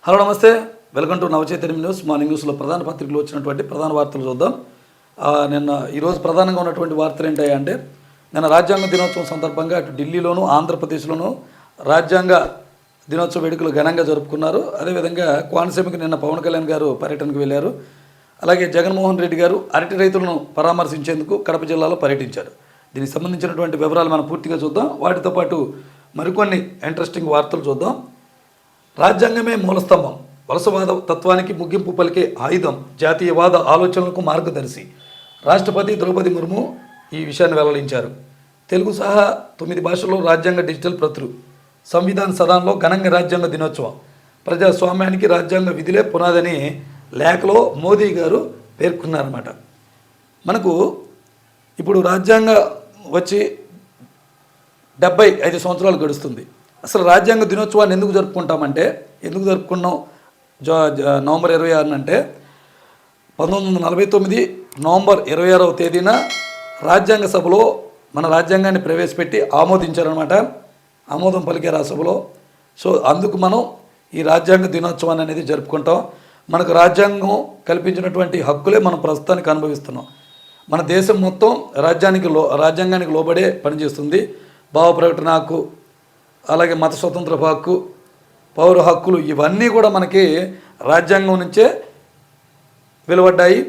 Hello నమస్తే, welcome to నవచైతన్యం news. Morning న్యూస్లో ప్రధాన పత్రికలు వచ్చినటువంటి ప్రధాన వార్తలు చూద్దాం. ఈరోజు ప్రధానంగా ఉన్నటువంటి వార్తలు ఏంటంటే, నిన్న రాజ్యాంగ దినోత్సవం సందర్భంగా అటు ఢిల్లీలోను ఆంధ్రప్రదేశ్లోను రాజ్యాంగ దినోత్సవ వేడుకలు ఘనంగా జరుపుకున్నారు. అదేవిధంగా కోనసీమకి నిన్న పవన్ కళ్యాణ్ గారు పర్యటనకు వెళ్ళారు. అలాగే జగన్మోహన్ రెడ్డి గారు అరటి రైతులను పరామర్శించేందుకు కడప జిల్లాలో పర్యటించారు. దీనికి సంబంధించినటువంటి వివరాలు మనం పూర్తిగా చూద్దాం. వాటితో పాటు మరికొన్ని ఇంట్రెస్టింగ్ వార్తలు చూద్దాం. రాజ్యాంగమే మూలస్తంభం, వలసవాద తత్వానికి ముగింపు పలికే ఆయుధం, జాతీయవాద ఆలోచనలకు మార్గదర్శి. రాష్ట్రపతి ద్రౌపది ముర్ము ఈ విషయాన్ని వెల్లడించారు. తెలుగు సహా 9 భాషల్లో రాజ్యాంగ డిజిటల్ ప్రతులు. సంవిధాన సదనంలో ఘనంగా రాజ్యాంగ దినోత్సవం. ప్రజాస్వామ్యానికి రాజ్యాంగ విధులే పునాదని లేఖలో మోదీ గారు పేర్కొన్నారన్నమాట. మనకు ఇప్పుడు రాజ్యాంగ వచ్చి 75 సంవత్సరాలు గడుస్తుంది. అసలు రాజ్యాంగ దినోత్సవాన్ని ఎందుకు జరుపుకుంటామంటే, ఎందుకు జరుపుకున్నాం నవంబర్ 26 అంటే 1949 నవంబర్ 26వ తేదీన రాజ్యాంగ సభలో మన రాజ్యాంగాన్ని ప్రవేశపెట్టి ఆమోదించారనమాట. ఆమోదం పలికారు ఆ సభలో. సో అందుకు మనం ఈ రాజ్యాంగ దినోత్సవాన్ని అనేది జరుపుకుంటాం. మనకు రాజ్యాంగం కల్పించినటువంటి హక్కులే మనం ప్రస్తుతానికి అనుభవిస్తున్నాం. మన దేశం మొత్తం రాజ్యాంగానికి లోబడే పనిచేస్తుంది. భావ ప్రకటన హక్కు, అలాగే మత స్వతంత్ర హక్కు, పౌర హక్కులు ఇవన్నీ కూడా మనకి రాజ్యాంగం నుంచే వెలువడ్డాయి.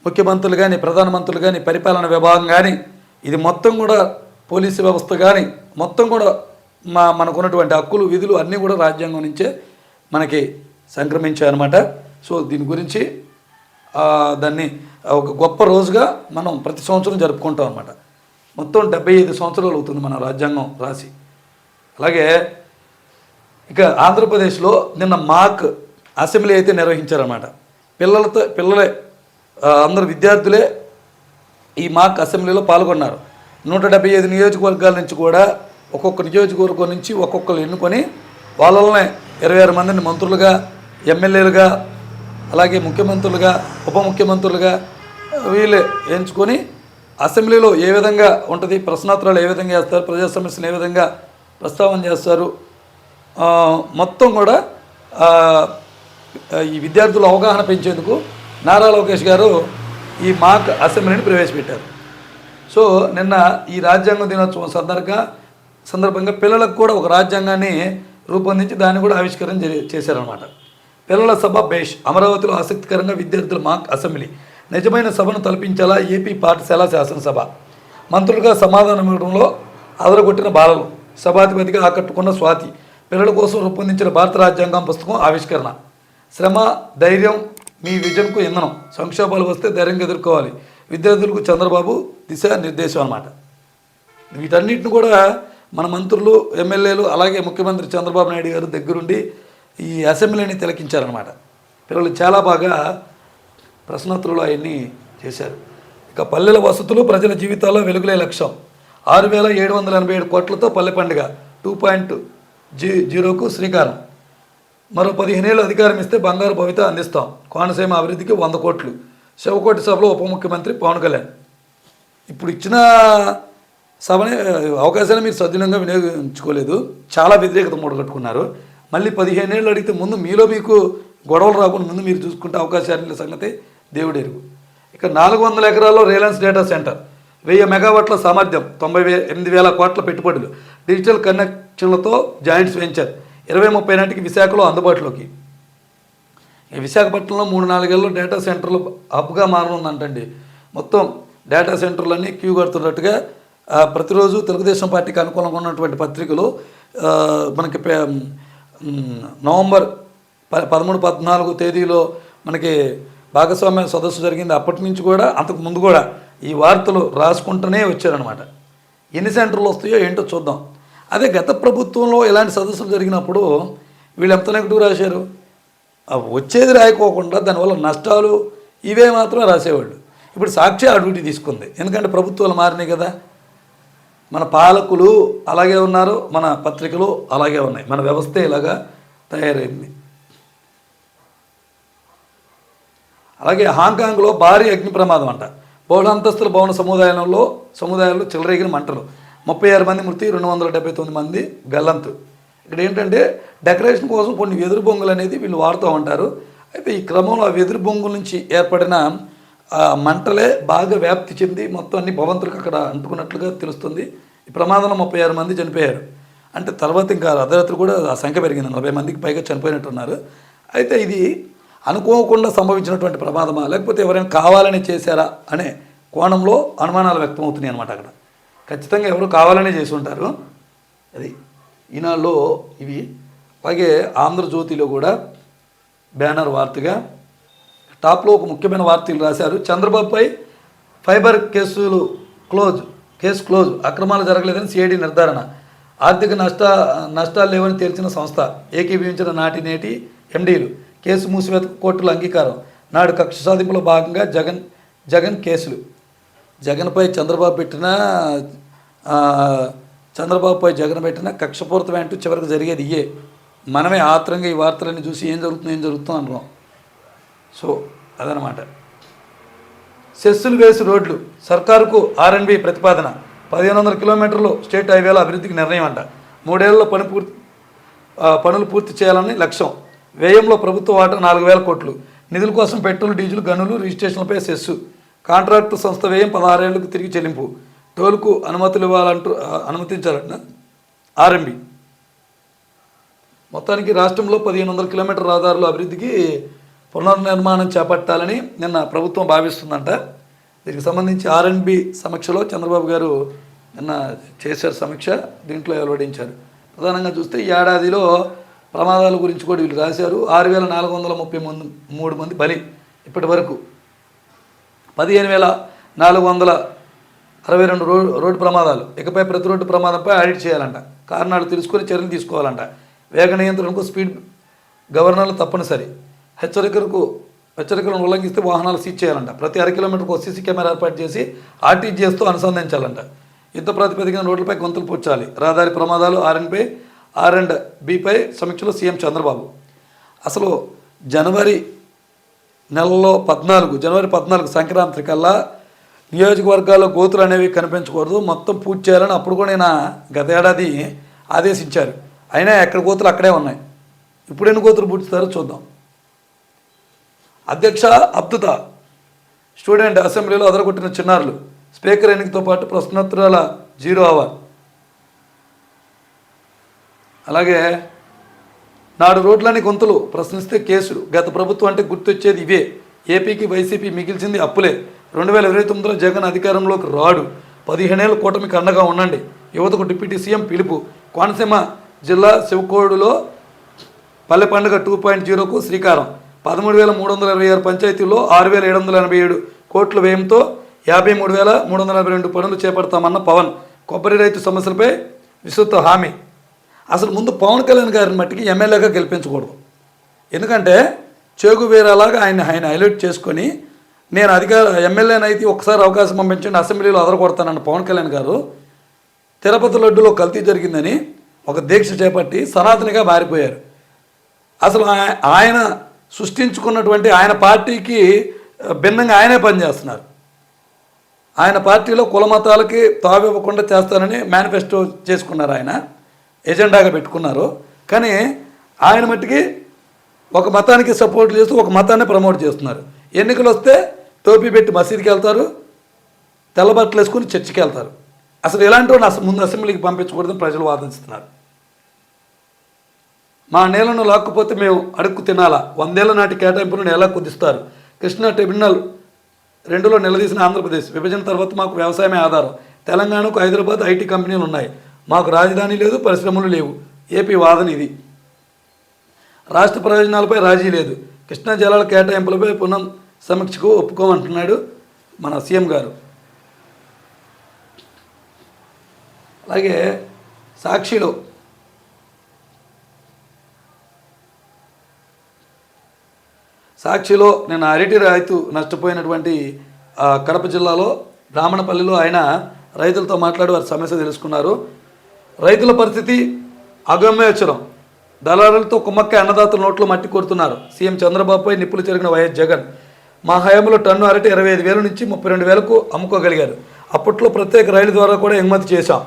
ముఖ్యమంత్రులు కానీ, ప్రధానమంత్రులు కానీ, పరిపాలన విభాగం కానీ, ఇది మొత్తం కూడా పోలీసు వ్యవస్థ కానీ మొత్తం కూడా మనకున్నటువంటి హక్కులు విధులు అన్నీ కూడా రాజ్యాంగం నుంచే మనకి సంక్రమించాయన్నమాట. సో దీని గురించి దాన్ని ఒక గొప్ప రోజుగా మనం ప్రతి సంవత్సరం జరుపుకుంటాం అన్నమాట. మొత్తం 75 సంవత్సరాలు అవుతుంది మన రాజ్యాంగం రాసి. అలాగే ఇక ఆంధ్రప్రదేశ్లో నిన్న మాక్ అసెంబ్లీ అయితే నిర్వహించారన్నమాట. పిల్లలే అందరు విద్యార్థులే ఈ మాక్ అసెంబ్లీలో పాల్గొన్నారు. 175 నియోజకవర్గాల నుంచి కూడా ఒక్కొక్క నియోజకవర్గం నుంచి ఒక్కొక్కరు ఎన్నుకొని వాళ్ళనే 26 మందిని మంత్రులుగా, ఎమ్మెల్యేలుగా, అలాగే ముఖ్యమంత్రులుగా, ఉప ముఖ్యమంత్రులుగా వీళ్ళే ఎంచుకొని అసెంబ్లీలో ఏ విధంగా ఉంటుంది, ప్రశ్నోత్తరాలు ఏ విధంగా చేస్తారు, ప్రజా సమస్యలు ఏ విధంగా ప్రస్తావన చేస్తారు, మొత్తం కూడా ఈ విద్యార్థుల అవగాహన పెంచేందుకు నారా లోకేష్ గారు ఈ మాక్ అసెంబ్లీని ప్రవేశపెట్టారు. సో నిన్న ఈ రాజ్యాంగ దినోత్సవం సందర్భంగా పిల్లలకు కూడా ఒక రాజ్యాంగాన్ని రూపొందించి దాన్ని కూడా ఆవిష్కరణ చేశారనమాట. పిల్లల సభ బేష్, అమరావతిలో ఆసక్తికరంగా విద్యార్థుల మాక్ అసెంబ్లీ. నిజమైన సభను తలపించేలా ఏపీ పాఠశాల శాసనసభ. మంత్రులుగా సమాధానం ఇవ్వడంలో అదరగొట్టిన బాలలు, సభాధిపతిగా ఆకట్టుకున్న స్వాతి. పిల్లల కోసం రూపొందించిన భారత రాజ్యాంగం పుస్తకం ఆవిష్కరణ. శ్రమ, ధైర్యం మీ విజన్కు ఇంధనం. సంక్షోభాలు వస్తే ధైర్యంగా ఎదుర్కోవాలి. విద్యార్థులకు చంద్రబాబు దిశానిర్దేశం అన్నమాట. వీటన్నిటిని కూడా మన మంత్రులు, ఎమ్మెల్యేలు, అలాగే ముఖ్యమంత్రి చంద్రబాబు నాయుడు గారు దగ్గరుండి ఈ అసెంబ్లీని తిలకించారనమాట. పిల్లలు చాలా బాగా ప్రశ్నోత్తరాలు అవన్నీ చేశారు. ఇక పల్లెల వసతులు ప్రజల జీవితాల్లో వెలుగులే లక్ష్యం. 6,787 కోట్లతో పల్లె పండుగ 2.0కు శ్రీకారం. మరో 15 ఏళ్ళు అధికారం ఇస్తే బంగారు భవిత అందిస్తాం. కోనసీమ అభివృద్ధికి 100 కోట్లు. శివకోటి సభలో ఉప ముఖ్యమంత్రి పవన్ కళ్యాణ్. ఇప్పుడు ఇచ్చిన సభని అవకాశాన్ని మీరు సద్వినియోగంగా వినియోగించుకోలేదు, చాలా వ్యతిరేకత మూడగట్టుకున్నారు. మళ్ళీ 15 ఏళ్ళు అడిగితే ముందు మీలో మీకు గొడవలు రాకుండా ముందు మీరు చూసుకుంటే అవకాశాల సంగతి దేవుడు ఎరుగు. ఇక 400 ఎకరాల్లో రిలయన్స్ డేటా సెంటర్, 1000 మెగావాట్ల సామర్థ్యం, 98,000 కోట్ల పెట్టుబడులు, డిజిటల్ కనెక్షన్లతో జాయింట్స్ వెంచర్. 2030 నాటికి విశాఖలో అందుబాటులోకి. విశాఖపట్నంలో 3-4 ఏళ్ళలో డేటా సెంటర్లు హబ్గా మారనుందంటండి. మొత్తం డేటా సెంటర్లన్నీ క్యూ కడుతున్నట్టుగా ప్రతిరోజు తెలుగుదేశం పార్టీకి అనుకూలంగా ఉన్నటువంటి పత్రికలు మనకి నవంబర్ 13-14 తేదీలో మనకి భాగస్వామ్య సదస్సు జరిగింది. అప్పటి నుంచి కూడా అంతకు ముందు కూడా ఈ వార్తలు రాసుకుంటూనే వచ్చారనమాట. ఎన్ని సెంటర్లు వస్తాయో ఏంటో చూద్దాం. అదే గత ప్రభుత్వంలో ఇలాంటి సదస్సులు జరిగినప్పుడు వీళ్ళు ఎంత నెగటివ్ రాశారు, వచ్చేది రాయకోకుండా దానివల్ల నష్టాలు ఇవే మాత్రం రాసేవాళ్ళు. ఇప్పుడు సాక్షి ఆ డ్యూటీ తీసుకుంది, ఎందుకంటే ప్రభుత్వాలు మారినాయి కదా. మన పాలకులు అలాగే ఉన్నారు, మన పత్రికలు అలాగే ఉన్నాయి, మన వ్యవస్థ ఇలాగా తయారైంది. అలాగే హాంకాంగ్లో భారీ అగ్ని ప్రమాదం అంట. బహుళంతస్తుల భవన సముదాయాల్లో చెలరేగిన మంటలు. 36 మంది మృతి, 279 మంది గల్లంతు. ఇక్కడ ఏంటంటే డెకరేషన్ కోసం కొన్ని వెదురు బొంగులు అనేది వీళ్ళు వాడుతూ ఉంటారు. అయితే ఈ క్రమంలో ఆ వెదురు బొంగుల నుంచి ఏర్పడిన మంటలే బాగా వ్యాప్తి చెంది మొత్తం అన్ని భవంతులకు అక్కడ అంటుకున్నట్లుగా తెలుస్తుంది. ఈ ప్రమాదంలో 36 మంది చనిపోయారు. అంటే తర్వాత ఇంకా అర్ధరాత్రి కూడా ఆ సంఖ్య పెరిగింది, 40 మందికి పైగా చనిపోయినట్టున్నారు. అయితే ఇది అనుకోకుండా సంభవించినటువంటి ప్రమాదమా లేకపోతే ఎవరైనా కావాలని చేశారా అనే కోణంలో అనుమానాలు వ్యక్తమవుతున్నాయి అన్నమాట. అక్కడ ఖచ్చితంగా ఎవరు కావాలనే చేసి ఉంటారు. అది ఈనాడులో ఇవి. అలాగే ఆంధ్రజ్యోతిలో కూడా బ్యానర్ వార్తగా టాప్లో ఒక ముఖ్యమైన వార్తలు రాశారు. చంద్రబాబుపై ఫైబర్ కేసు క్లోజ్, అక్రమాలు జరగలేదని సిఐడి నిర్ధారణ, ఆర్థిక నష్టాలు లేవని తేల్చిన సంస్థ, ఏకీభవించిన నాటి నేటి ఎండీలు, కేసు మూసివేతకు కోర్టుల అంగీకారం, నాడు కక్ష సాధింపులో భాగంగా జగన్ కేసులు. జగన్పై చంద్రబాబుపై జగన్ పెట్టిన కక్షపూరితం అంటూ చివరికి జరిగేది ఇయే. మనమే ఆత్రంగా ఈ వార్తలన్నీ చూసి ఏం జరుగుతుందో అనుకున్నాం. సో అదనమాట. సెస్సులు వేసి రోడ్లు, సర్కారుకు ఆర్ఎండ్బి ప్రతిపాదన, 1500 కిలోమీటర్లు స్టేట్ హైవేల అభివృద్ధికి నిర్ణయం అంట. 3 ఏళ్లలో పనులు పూర్తి చేయాలని లక్ష్యం. వ్యయంలో ప్రభుత్వ వాటా 4000 కోట్లు. నిధుల కోసం పెట్రోల్, డీజిల్, గనులు, రిజిస్ట్రేషన్లపై సెస్సు. కాంట్రాక్టు సంస్థ వ్యయం 16 ఏళ్లకు తిరిగి చెల్లింపు. టోల్కు అనుమతించాలంట ఆర్ఎంబి. మొత్తానికి రాష్ట్రంలో 1500 కిలోమీటర్ రహదారుల అభివృద్ధికి పునర్నిర్మాణం చేపట్టాలని నిన్న ప్రభుత్వం భావిస్తుందంట. దీనికి సంబంధించి ఆర్ఎండ్బి సమీక్షలో చంద్రబాబు గారు నిన్న చేశారు సమీక్ష. దీంట్లో వెలువడించారు. ప్రధానంగా చూస్తే ఈ ఏడాదిలో ప్రమాదాల గురించి కూడా వీళ్ళు రాశారు. 6433 మంది బలి ఇప్పటి వరకు, 15462 రోడ్డు ప్రమాదాలు. ఇకపై ప్రతి రోడ్డు ప్రమాదంపై ఆడిట్ చేయాలంట. కారణాలు తెలుసుకొని చర్యలు తీసుకోవాలంట. వేగ నియంత్రణకు స్పీడ్ గవర్నర్లు తప్పనిసరి. హెచ్చరికలను ఉల్లంఘిస్తే వాహనాలు సీజ్ చేయాలంట. ప్రతి 1/2 కిలోమీటర్కు సీసీ కెమెరా ఏర్పాటు చేసి ఆర్టీజీఎస్తో అనుసంధానించాలంట. యుద్ధ ప్రాతిపదికన రోడ్లపై గొంతులు పూడ్చాలి. రహదారి ప్రమాదాలు ఆర్ఎండ్బిపై సమీక్షలో సీఎం చంద్రబాబు. అసలు జనవరి 14 సంక్రాంతి కల్లా నియోజకవర్గాల్లో గోతులు అనేవి కనిపించకూడదు, మొత్తం పూర్తి చేయాలని అప్పుడు కూడా నేను గత ఏడాది ఆదేశించారు. అయినా ఎక్కడ గోతులు అక్కడే ఉన్నాయి. ఇప్పుడు ఎన్ని గోతులు పూడ్చుతారో చూద్దాం. అధ్యక్ష అబ్దుత, స్టూడెంట్ అసెంబ్లీలో అదరగొట్టిన చిన్నారులు, స్పీకర్ ఎన్నికతో పాటు ప్రశ్నోత్తరాల 0 అవర్. అలాగే నాడు రోడ్లని గొంతులు ప్రశ్నిస్తే కేసులు. గత ప్రభుత్వం అంటే గుర్తొచ్చేది ఇవే. ఏపీకి వైసీపీ మిగిల్చింది అప్పులే. 2029లో జగన్ అధికారంలోకి రాడు. 15 ఏళ్ళ కూటమికి అండగా ఉండండి. యువతకు డిప్యూటీ సీఎం పిలుపు. కోనసీమ జిల్లా శివకోడులో పల్లె పండుగ 2.0కు శ్రీకారం. 13,326 పంచాయతీల్లో 6,787 కోట్ల వ్యయంతో 53,342 పనులు చేపడతామన్న పవన్. కొబ్బరి రైతు సమస్యలపై విస్తృత హామీ. అసలు ముందు పవన్ కళ్యాణ్ గారిని మట్టికి ఎమ్మెల్యేగా గెలిపించకూడదు. ఎందుకంటే చేగు వేరేలాగా ఆయన హైలైట్ చేసుకొని నేను ఎమ్మెల్యేనైతే ఒకసారి అవకాశం పంపించండి, అసెంబ్లీలో అదరగొడతానన్న పవన్ కళ్యాణ్ గారు తిరుపతి లడ్డులో కల్తీ జరిగిందని ఒక దీక్ష చేపట్టి సనాతనిగా మారిపోయారు. అసలు ఆయన సృష్టించుకున్నటువంటి ఆయన పార్టీకి భిన్నంగా ఆయనే పనిచేస్తున్నారు. ఆయన పార్టీలో కుల మతాలకి తావివ్వకుండా చేస్తానని మేనిఫెస్టో చేసుకున్నారు, ఆయన ఎజెండాగా పెట్టుకున్నారు. కానీ ఆయన మట్టికి ఒక మతానికి సపోర్ట్ చేస్తూ ఒక మతాన్ని ప్రమోట్ చేస్తున్నారు. ఎన్నికలు వస్తే టోపీ పెట్టి మసీదుకి వెళ్తారు, తెల్లబట్టలు వేసుకుని చర్చికి వెళ్తారు. అసలు ఇలాంటి వాడిని ముందు అసెంబ్లీకి పంపించకూడదని ప్రజలు వాదిస్తున్నారు. మా నేలను లాక్కుపోతే మేము అడుక్కు తినాలా? 100 ఏళ్ల నాటి కేటాయింపులను ఎలా కుదిస్తారు? కృష్ణా ట్రిబ్యునల్ 2లో నిలదీసిన ఆంధ్రప్రదేశ్. విభజన తర్వాత మాకు వ్యవసాయమే ఆధారం. తెలంగాణకు హైదరాబాద్ ఐటీ కంపెనీలు ఉన్నాయి, మాకు రాజధాని లేదు, పరిశ్రమలు లేవు. ఏపీ వాదన ఇది. రాష్ట్ర ప్రయోజనాలపై రాజీ లేదు. కృష్ణా జలాల కేటాయింపులపై సమీక్షకు ఒప్పుకోమంటున్నాడు మన సీఎం గారు. అలాగే సాక్షిలో నేను అరటి రైతు నష్టపోయినటువంటి కడప జిల్లాలో బ్రాహ్మణపల్లిలో ఆయన రైతులతో మాట్లాడి వారి సమస్య తెలుసుకున్నారు. రైతుల పరిస్థితి అగమ్యగోచరం. దళారులతో కుమ్మక్క అన్నదాతల నోట్లో మట్టి కొడుతున్నారు. సీఎం చంద్రబాబుపై నిప్పులు చెరిగిన వైఎస్ జగన్. మా హయాంలో టన్ను అరటి 25,000 నుంచి 32,000కు అమ్ముకోగలిగారు. అప్పట్లో ప్రత్యేక రైలు ద్వారా కూడా ఎగుమతి చేశాం.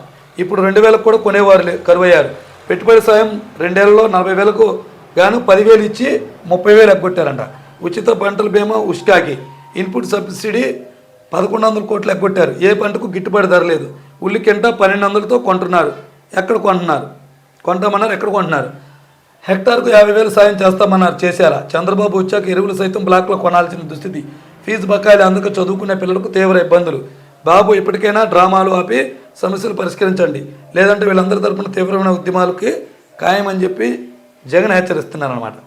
ఇప్పుడు 2,000కు కూడా కొనేవారు కరువయ్యారు. పెట్టుబడి సాయం 2 ఏళ్లలో 40,000కు గాను 10,000 ఇచ్చి 30,000 ఎగ్గొట్టారంట. ఉచిత పంటల బీమా ఉష్కాకి ఇన్పుట్ సబ్సిడీ 1,100 కోట్లు ఎగ్గొట్టారు. ఏ పంటకు గిట్టుబాటు ధర లేదు. ఉల్లి కింట 1,200తో కొంటున్నారు. ఎక్కడ కొంటున్నారు? కొంటామన్నారు, ఎక్కడ కొంటున్నారు? హెక్టార్కు 50,000 సాయం చేస్తామన్నారు, చేశారా? చంద్రబాబు వచ్చాక ఎరువులు సైతం బ్లాక్లో కొనాల్సిన దుస్థితి. ఫీజు బకాయిలు అందుకు చదువుకునే పిల్లలకు తీవ్ర ఇబ్బందులు. బాబు ఇప్పటికైనా డ్రామాలు ఆపి సమస్యలు పరిష్కరించండి, లేదంటే వీళ్ళందరి తరపున తీవ్రమైన ఉద్యమాలకి ఖాయమని చెప్పి జగన్ హెచ్చరిస్తున్నారన్నమాట.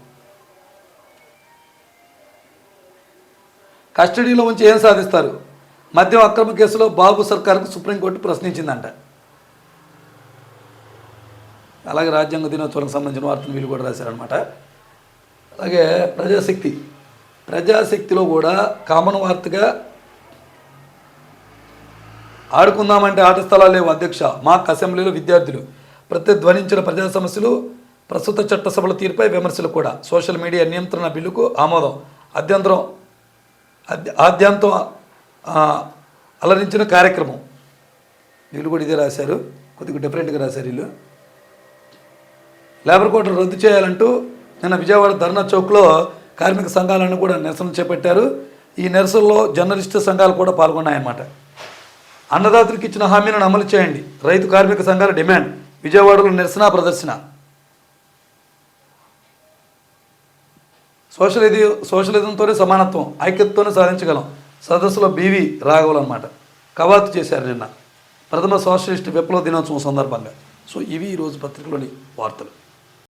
కస్టడీలో ఉంచి ఏం సాధిస్తారు? మద్యం అక్రమ కేసులో బాబు సర్కార్కు సుప్రీంకోర్టు ప్రశ్నించిందంట. అలాగే రాజ్యాంగ దినోత్సవానికి సంబంధించిన వార్తను వీళ్ళు కూడా రాశారనమాట. అలాగే ప్రజాశక్తిలో కూడా కామన్ వార్తగా ఆడుకుందామంటే ఆట స్థలాలు లేవు అధ్యక్ష. మాక్ అసెంబ్లీలో విద్యార్థులు ప్రతిధ్వనించిన ప్రజా సమస్యలు, ప్రస్తుత చట్టసభల తీరుపై విమర్శలు కూడా. సోషల్ మీడియా నియంత్రణ బిల్లుకు ఆమోదం. ఆద్యంతం అలరించిన కార్యక్రమం. వీళ్ళు కూడా ఇదే రాశారు, కొద్దిగా డిఫరెంట్గా రాశారు వీళ్ళు. లేబర్ కోడ్ను రద్దు చేయాలంటూ నిన్న విజయవాడ ధర్నా చౌక్లో కార్మిక సంఘాలను కూడా నిరసన చేపట్టారు. ఈ నిరసనలో జర్నలిస్టు సంఘాలు కూడా పాల్గొన్నాయన్నమాట. అన్నదాతలకు ఇచ్చిన హామీలను అమలు చేయండి, రైతు కార్మిక సంఘాల డిమాండ్. విజయవాడలో నిరసన ప్రదర్శన. సోషలిజంతోనే సమానత్వం, ఐక్యతతోనే సాధించగలం. సదస్సులో బివి రాఘవులు అనమాట కవాతు చేశారు నిన్న ప్రథమ సోషలిస్ట్ విప్లవ దినోత్సవం సందర్భంగా. సో ఇవి ఈరోజు పత్రికలోని వార్తలు.